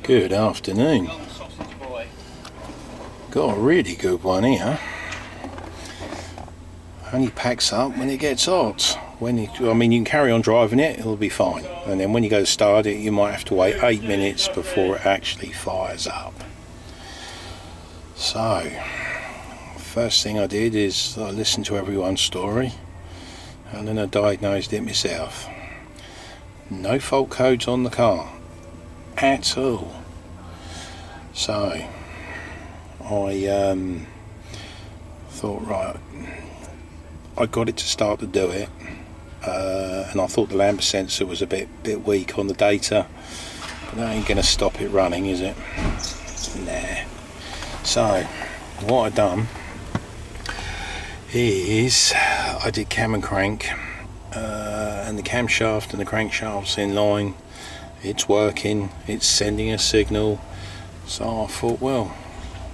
Good afternoon. Got a really good one here. Only packs up when it gets hot. I mean, you can carry on driving it, it'll be fine. And then when you go to start it, you might have to wait 8 minutes before it actually fires up. So, first thing I did is I listened to everyone's story, and then I diagnosed it myself. No fault codes on the car at all. So I thought, right, I got it to start to do it, and I thought the lambda sensor was a bit weak on the data, but that ain't gonna stop it running, is it? Nah. So what I done is I did cam and crank, and the camshaft and the crankshaft's in line. It's working, it's sending a signal. So I thought, well,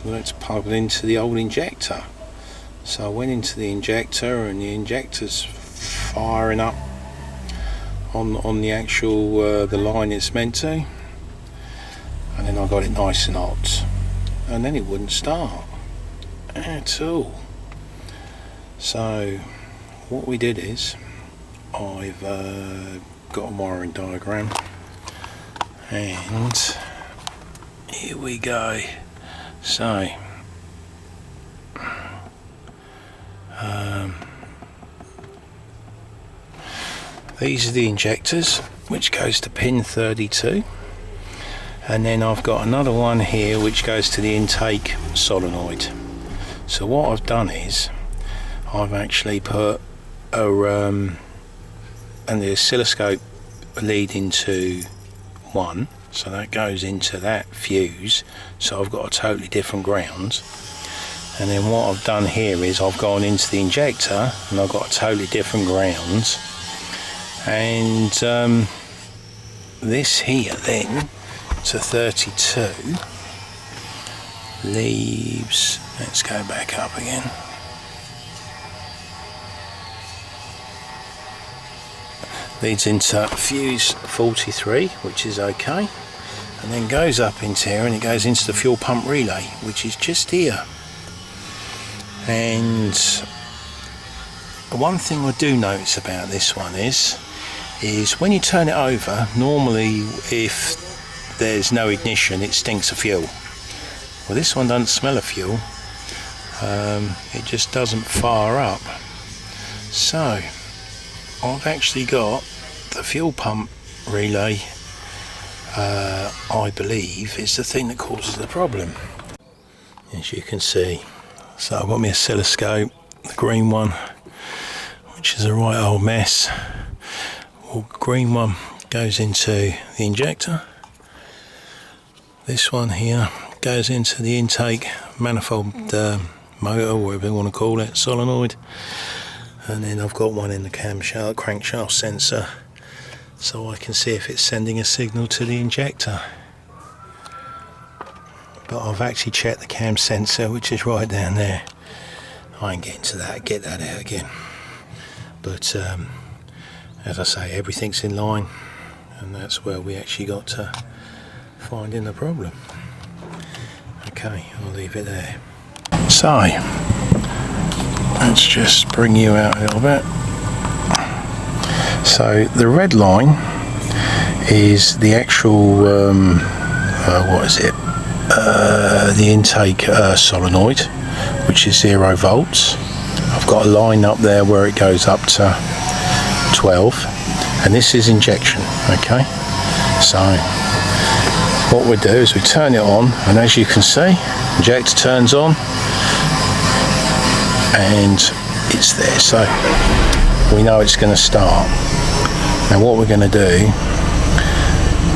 let's plug it into the old injector. So I went into the injector, and the injector's firing up on the actual the line it's meant to, and then I got it nice and hot, and then it wouldn't start at all. So what we did is I've got a wiring diagram, and here we go. So these are the injectors, which goes to pin 32, and then I've got another one here which goes to the intake solenoid. So what I've done is I've actually put and the oscilloscope lead into one, so that goes into that fuse, so I've got a totally different ground. And then what I've done here is I've gone into the injector and I've got a totally different ground, and this here then to 32 leaves, let's go back up again, leads into fuse 43, which is okay, and then goes up into here and it goes into the fuel pump relay, which is just here. And one thing I do notice about this one is when you turn it over, normally if there's no ignition it stinks of fuel. Well, this one doesn't smell of fuel, it just doesn't fire up. So I've actually got the fuel pump relay, I believe, is the thing that causes the problem, as you can see. So I've got my oscilloscope, the green one, which is a right old mess. Well, green one goes into the injector. This one here goes into the intake manifold motor, whatever you want to call it, solenoid. And then I've got one in the camshaft, crankshaft sensor, so I can see if it's sending a signal to the injector. But I've actually checked the cam sensor, which is right down there. I ain't getting to that, get that out again. But as I say, everything's in line, and that's where we actually got to finding the problem. Okay, I'll leave it there. So let's just bring you out a little bit. So the red line is the actual what is it? The intake solenoid, which is 0 volts. I've got a line up there where it goes up to 12, and this is injection. Okay, so what we do is we turn it on, and as you can see, injector turns on and it's there, so we know it's going to start. Now what we're going to do,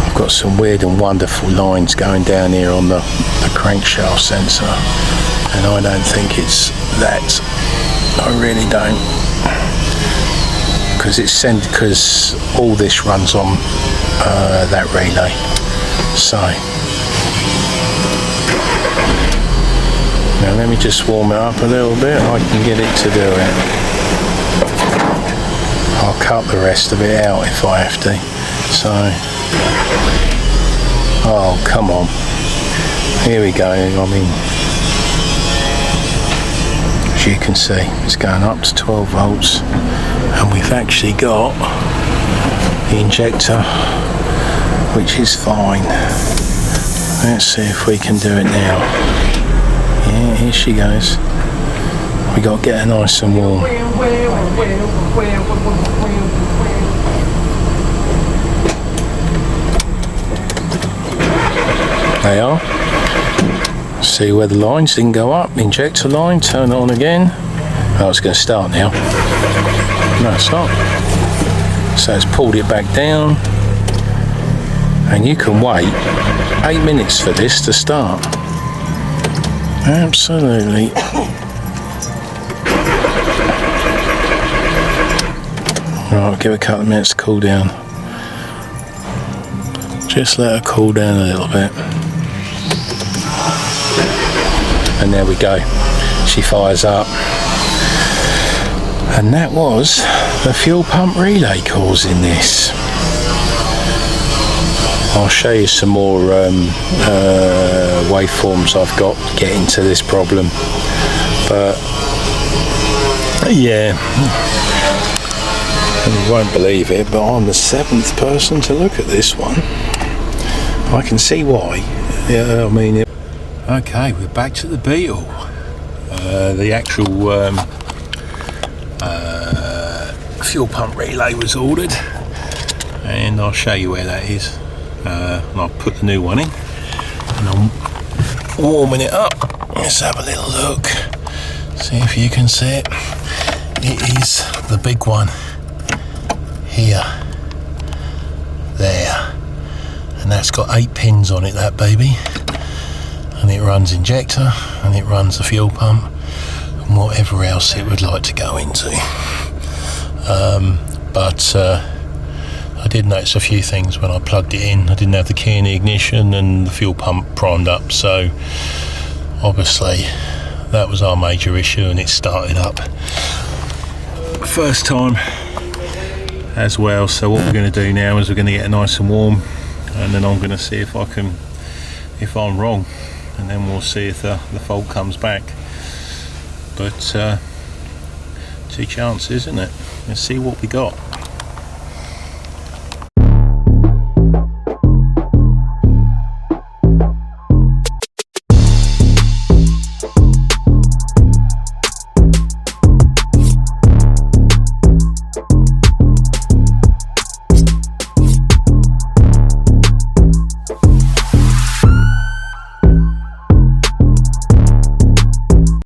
I've got some weird and wonderful lines going down here on the crankshaft sensor, and I don't think it's that. I really don't, because all this runs on that relay. So now let me just warm it up a little bit. I can get it to do it. I'll cut the rest of it out if I have to. So Oh, come on. Here we go. I mean, as you can see, it's going up to 12 volts, and we've actually got the injector, which is fine. Let's see if we can do it now. Yeah, here she goes. We got to get her nice and warm. They are. See where the lines didn't go up. Injector line, turn it on again. Oh, it's going to start now. No, it's not. So it's pulled it back down. And you can wait 8 minutes for this to start. Absolutely. Right, give it a couple of minutes to cool down. Just let her cool down a little bit. And there we go. She fires up. And that was the fuel pump relay causing this. I'll show you some more waveforms I've got getting to this problem. But yeah, you won't believe it, but I'm the 7th person to look at this one. I can see why. Yeah, I mean, okay, we're back to the beetle. The actual fuel pump relay was ordered, and I'll show you where that is. And I'll put the new one in, and I'm warming it up. Let's have a little look, see if you can see it. It is the big one here, there, and that's got 8 pins on it, that baby, and it runs injector, and it runs the fuel pump, and whatever else it would like to go into. But I did notice a few things when I plugged it in. I didn't have the key in the ignition, and the fuel pump primed up, so obviously that was our major issue, and it started up first time as well. So what we're going to do now is we're going to get it nice and warm, and then I'm going to see if I'm wrong, and then we'll see if the fault comes back. But 2 chances, isn't it? Let's see what we got.